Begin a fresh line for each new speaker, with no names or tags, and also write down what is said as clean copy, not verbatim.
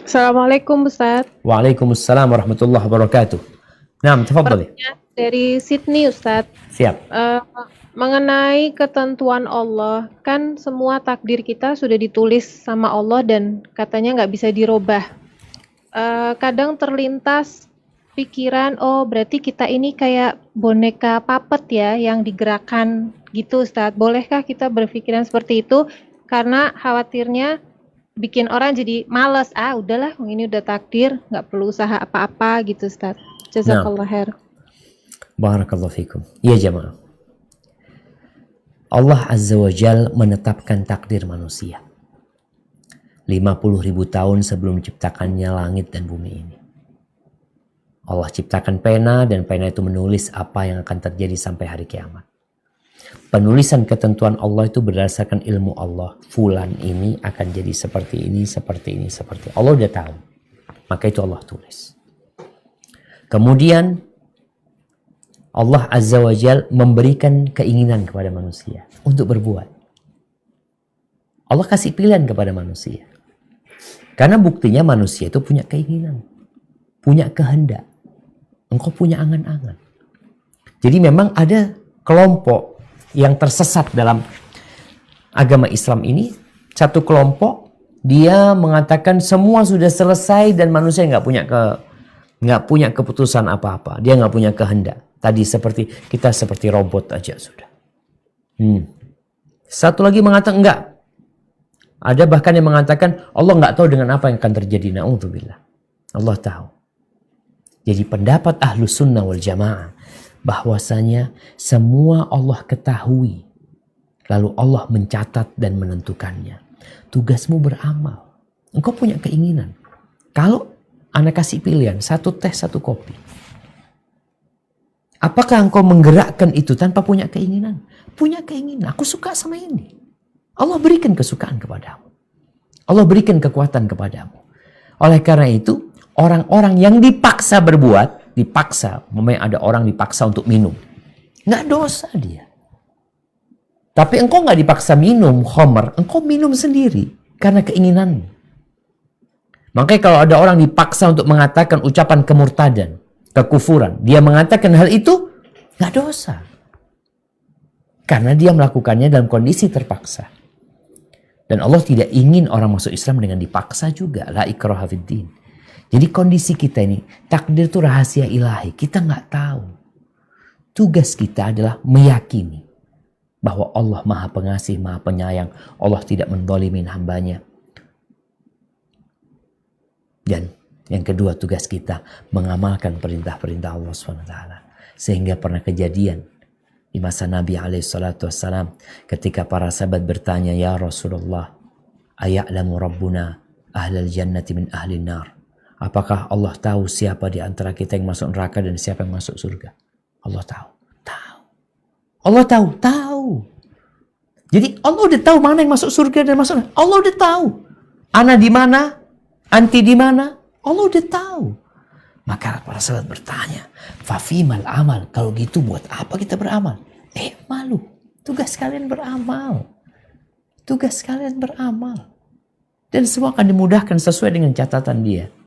Assalamualaikum Ustadz.
Waalaikumsalam warahmatullahi wabarakatuh. Naam, tafadhali.
Pertanyaan dari Sydney Ustadz.
Siap.
Mengenai ketentuan Allah, kan semua takdir kita sudah ditulis sama Allah dan katanya nggak bisa dirubah. Kadang terlintas pikiran, oh berarti kita ini kayak boneka puppet ya yang digerakkan gitu Ustadz. Bolehkah kita berpikiran seperti itu? Karena khawatirnya bikin orang jadi males. Udahlah, ini udah takdir, nggak perlu usaha apa-apa gitu Ustadz.
Naam.
Jazakallah khair.
Barakallahu fikum. Ya jamaah. Allah Azza wa Jal menetapkan takdir manusia 50.000 tahun sebelum diciptakannya langit dan bumi ini. Allah ciptakan pena dan pena itu menulis apa yang akan terjadi sampai hari kiamat. Penulisan ketentuan Allah itu berdasarkan ilmu Allah. Fulan ini akan jadi seperti ini, seperti ini, seperti ini. Allah udah tahu. Maka itu Allah tulis. Kemudian Allah Azza wa Jal memberikan keinginan kepada manusia untuk berbuat. Allah kasih pilihan kepada manusia. Karena buktinya manusia itu punya keinginan. Punya kehendak. Engkau punya angan-angan. Jadi memang ada kelompok yang tersesat dalam agama Islam ini. Satu kelompok, dia mengatakan semua sudah selesai dan manusia nggak punya keputusan apa-apa. Dia nggak punya kehendak. Tadi kita seperti robot aja sudah. Satu lagi mengatakan enggak. Ada bahkan yang mengatakan Allah nggak tahu dengan apa yang akan terjadi. Na'udzubillah. Allah tahu. Jadi pendapat Ahlus Sunnah wal Jamaah bahwasanya semua Allah ketahui. Lalu Allah mencatat dan menentukannya. Tugasmu beramal. Engkau punya keinginan. Kalau Anda kasih pilihan, satu teh, satu kopi. Apakah engkau menggerakkan itu tanpa punya keinginan? Punya keinginan. Aku suka sama ini. Allah berikan kesukaan kepadamu. Allah berikan kekuatan kepadamu. Oleh karena itu, orang-orang yang dipaksa berbuat, memang ada orang dipaksa untuk minum. Nggak dosa dia. Tapi engkau nggak dipaksa minum khamr, engkau minum sendiri karena keinginanmu. Makanya kalau ada orang dipaksa untuk mengatakan ucapan kemurtadan, kekufuran, dia mengatakan hal itu nggak dosa. Karena dia melakukannya dalam kondisi terpaksa. Dan Allah tidak ingin orang masuk Islam dengan dipaksa juga. La ikraha fiddin. Jadi kondisi kita ini, takdir itu rahasia ilahi. Kita nggak tahu. Tugas kita adalah meyakini bahwa Allah Maha Pengasih, Maha Penyayang. Allah tidak mendolimin hambanya. Dan yang kedua, tugas kita mengamalkan perintah-perintah Allah SWT. Sehingga pernah kejadian di masa Nabi SAW ketika para sahabat bertanya, ya Rasulullah, aya'lamu Rabbuna ahlal jannati min ahli nar. Apakah Allah tahu siapa di antara kita yang masuk neraka dan siapa yang masuk surga? Allah tahu. Tahu. Allah tahu. Tahu. Jadi Allah udah tahu mana yang masuk surga dan masuk neraka. Allah udah tahu. Ana di mana? Anti di mana? Allah udah tahu. Maka para sahabat bertanya, fafimal amal. Kalau gitu buat apa kita beramal? Malu. Tugas kalian beramal. Tugas kalian beramal. Dan semua akan dimudahkan sesuai dengan catatan dia.